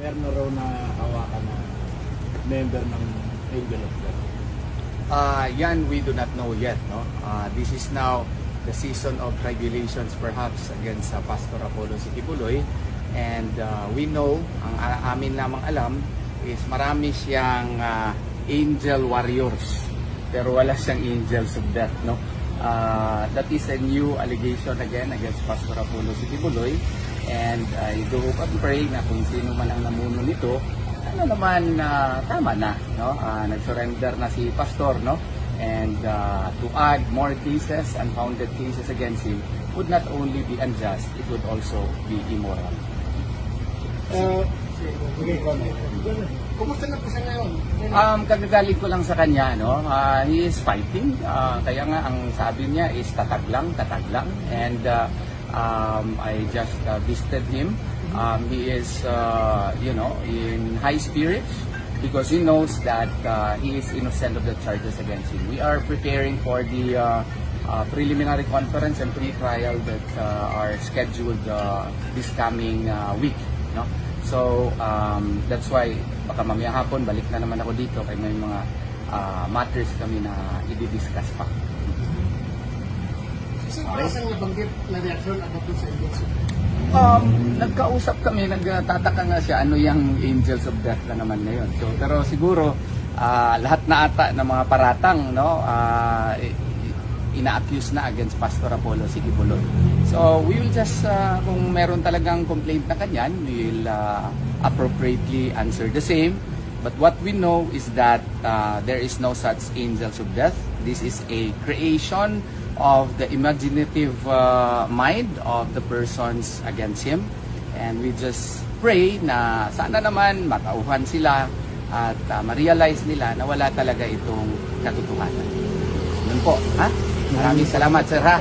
meron na raw na hawakan na member ng Angel of Death? Yan we do not know yet, no? This is now the season of tribulations perhaps against Pastor Apollo Sikibuloy, and we know, ang amin lamang alam is marami siyang angel warriors pero wala siyang angels of death, no? That is a new allegation again against Pastor Apollo Sikibuloy, and I do hope and pray na kung sino man ang namuno nito, ano naman, tama na, no? Nag-surrender na si Pastor, no? And to add more cases, unfounded cases against him would not only be unjust, it would also be immoral. Kumusta na po siya ngayon? Kagagaling ko lang sa kanya, no? He is fighting, kaya nga ang sabi niya is tatag lang, and I just visited him. He is, in high spirits because he knows that he is innocent of the charges against him. We are preparing for the preliminary conference and pre-trial that are scheduled this coming week, no? So that's why baka mamaya hapon balik na naman ako dito kay may mga matters kami na i-discuss pa. So, para sa nabanggit na reaction about sa Angels? Nagkausap kami, nagtataka nga siya ano yung Angels of Death na naman na yun. So, pero siguro lahat na ata ng mga paratang, no, ina-accuse na against Pastor Apollo Sikibuloy. So we will just, kung meron talagang complaint na kanyan, we will appropriately answer the same. But what we know is that there is no such angels of death. This is a creation of the imaginative mind of the persons against him. And we just pray na sana naman matauhan sila at ma-realize nila na wala talaga itong katotohanan. Yun po, ha? Maraming salamat, sir, ha?